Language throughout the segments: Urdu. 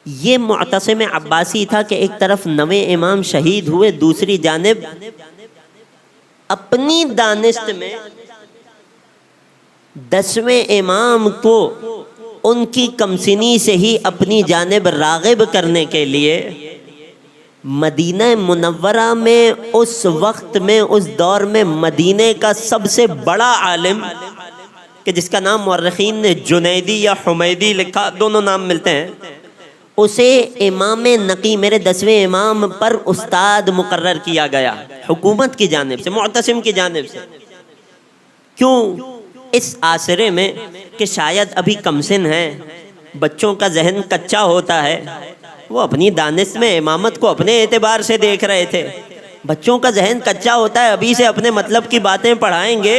یہ معتصم عباسی تھا کہ ایک طرف 9 امام شہید ہوئے، دوسری جانب اپنی دانست میں 10ویں امام کو ان کی کمسنی سے ہی اپنی جانب راغب کرنے کے لیے مدینہ منورہ میں اس وقت میں، اس دور میں، مدینے کا سب سے بڑا عالم کہ جس کا نام مورخین نے جنیدی یا حمیدی لکھا، دونوں نام ملتے ہیں، اسے امام نقی، میرے 10ویں امام پر استاد مقرر کیا گیا حکومت کی جانب سے، معتصم کی جانب سے۔ کیوں؟ اس آسرے میں کہ شاید ابھی کمسن ہیں، بچوں کا ذہن کچا ہوتا ہے، وہ اپنی دانست میں امامت کو اپنے اعتبار سے دیکھ رہے تھے۔ بچوں کا ذہن کچا ہوتا ہے، ابھی سے اپنے مطلب کی باتیں پڑھائیں گے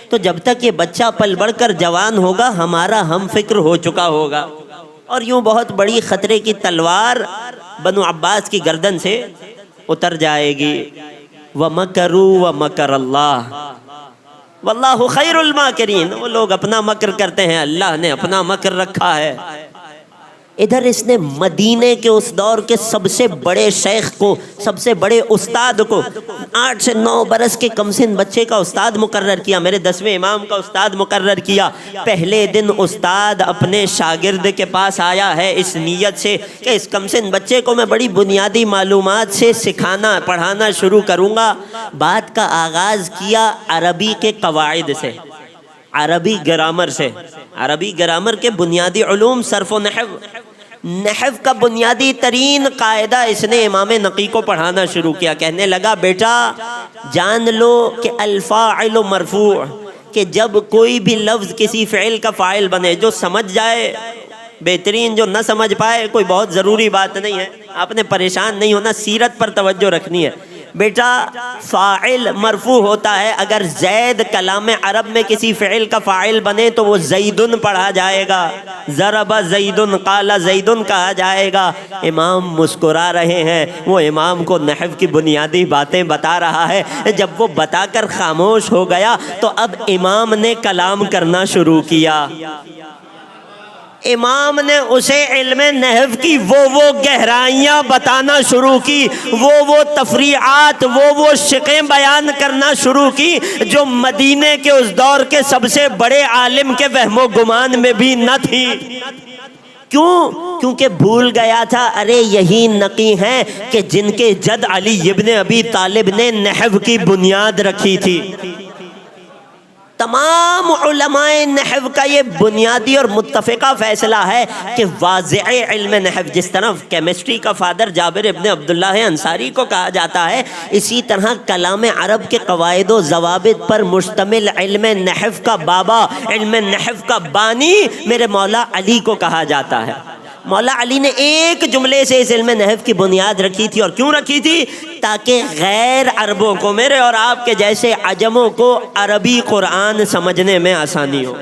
تو جب تک یہ بچہ پل بڑھ کر جوان ہوگا ہمارا ہم فکر ہو چکا ہوگا، اور یوں بہت بڑی خطرے کی تلوار بنو عباس کی گردن سے اتر جائے گی۔ وَمَكَرُوا وَمَكَرَ اللَّهُ وَاللَّهُ خَيْرُ الْمَاكِرِينَ۔ وہ لوگ اپنا مکر کرتے ہیں، اللہ نے اپنا مکر رکھا ہے۔ ادھر اس نے مدینے کے اس دور کے سب سے بڑے شیخ کو، سب سے بڑے استاد کو، 8 سے 9 برس کے کمسن بچے کا استاد مقرر کیا، میرے 10ویں امام کا استاد مقرر کیا۔ پہلے دن استاد اپنے شاگرد کے پاس آیا ہے اس نیت سے کہ اس کمسن بچے کو میں بڑی بنیادی معلومات سے سکھانا پڑھانا شروع کروں گا۔ بات کا آغاز کیا عربی کے قواعد سے، عربی گرامر سے، عربی گرامر کے بنیادی علوم، صرف و نحو، نحو کا بنیادی ترین قاعدہ اس نے امام نقی کو پڑھانا شروع کیا۔ کہنے لگا بیٹا جان لو کہ الفاعل مرفوع، کہ جب کوئی بھی لفظ کسی فعل کا فاعل بنے، جو سمجھ جائے بہترین، جو نہ سمجھ پائے کوئی بہت ضروری بات نہیں ہے، آپ نے پریشان نہیں ہونا، سیرت پر توجہ رکھنی ہے۔ بیٹا فاعل مرفوع ہوتا ہے، اگر زید کلام عرب میں کسی فعل کا فاعل بنے تو وہ زیدن پڑھا جائے گا، ضرب زیدن، قال زیدن کہا جائے گا۔ امام مسکرا رہے ہیں، وہ امام کو نحو کی بنیادی باتیں بتا رہا ہے۔ جب وہ بتا کر خاموش ہو گیا تو اب امام نے کلام کرنا شروع کیا۔ امام نے اسے علم نحو کی وہ گہرائیاں بتانا شروع کی، وہ تفریعات، وہ شقیں بیان کرنا شروع کی جو مدینے کے اس دور کے سب سے بڑے عالم کے وہم و گمان میں بھی نہ تھی۔ کیوں؟ کیونکہ بھول گیا تھا ارے یہی نقی ہیں کہ جن کے جد علی ابن ابی طالب نے نحو کی بنیاد رکھی تھی۔ تمام علماء نحو کا یہ بنیادی اور متفقہ فیصلہ ہے کہ واضع علم نحو، جس طرح کیمسٹری کا فادر جابر ابن عبداللہ انصاری کو کہا جاتا ہے، اسی طرح کلام عرب کے قواعد و ضوابط پر مشتمل علم نحو کا بابا، علم نحو کا بانی میرے مولا علی کو کہا جاتا ہے۔ مولا علی نے ایک جملے سے اس علم نحو کی بنیاد رکھی تھی، اور کیوں رکھی تھی؟ تاکہ غیر عربوں کو، میرے اور آپ کے جیسے عجموں کو عربی قرآن سمجھنے میں آسانی ہو،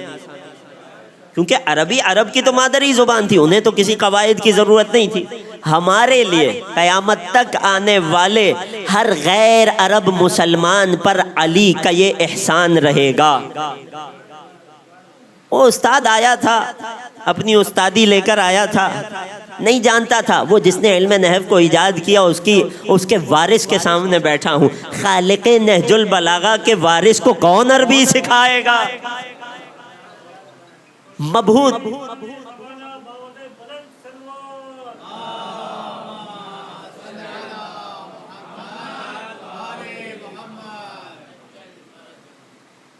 کیونکہ عربی عرب کی تو مادری زبان تھی، انہیں تو کسی قواعد کی ضرورت نہیں تھی۔ ہمارے لیے قیامت تک آنے والے ہر غیر عرب مسلمان پر علی کا یہ احسان رہے گا۔ وہ استاد آیا تھا، اپنی استادی لے کر آیا تھا، نہیں جانتا تھا وہ جس نے علم نحو کو ایجاد کیا اس کے وارث کے سامنے بیٹھا ہوں۔ خالق نہج البلاغہ کے وارث کو کون عربی سکھائے گا؟ مبہوت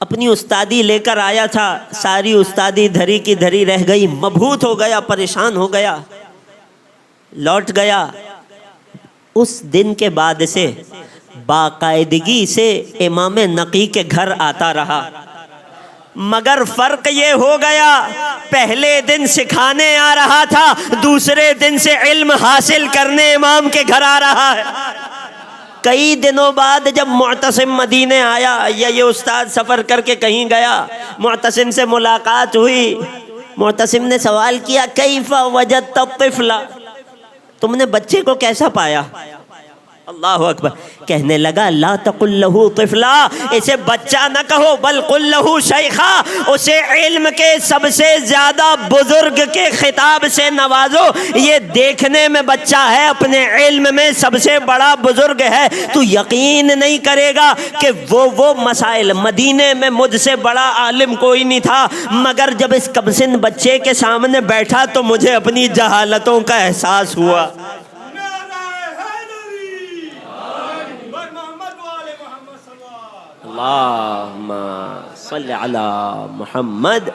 اپنی استادی لے کر آیا تھا، ساری استادی دھری کی دھری رہ گئی، مبہوت ہو گیا، پریشان ہو گیا، لوٹ گیا۔ اس دن کے بعد سے باقاعدگی سے امام نقی کے گھر آتا رہا، مگر فرق یہ ہو گیا پہلے دن سکھانے آ رہا تھا، دوسرے دن سے علم حاصل کرنے امام کے گھر آ رہا ہے۔ کئی دنوں بعد جب معتصم مدینے آیا یا یہ استاد سفر کر کے کہیں گیا، معتصم سے ملاقات ہوئی، معتصم نے سوال کیا کیف وجدت الطفل، تم نے بچے کو کیسا پایا؟ اللہ اکبر. کہنے لگا لا تقل لہ طفلا، اسے بچہ نہ کہو، بل قل لہ شیخا، اسے علم کے سب سے زیادہ بزرگ کے خطاب سے نوازو. یہ دیکھنے میں بچہ ہے، اپنے علم میں سب سے بڑا بزرگ ہے. تو یقین نہیں کرے گا کہ وہ مسائل، مدینے میں مجھ سے بڑا عالم کوئی نہیں تھا، مگر جب اس کم سن بچے کے سامنے بیٹھا تو مجھے اپنی جہالتوں کا احساس ہوا. اللہم صلی علی محمد.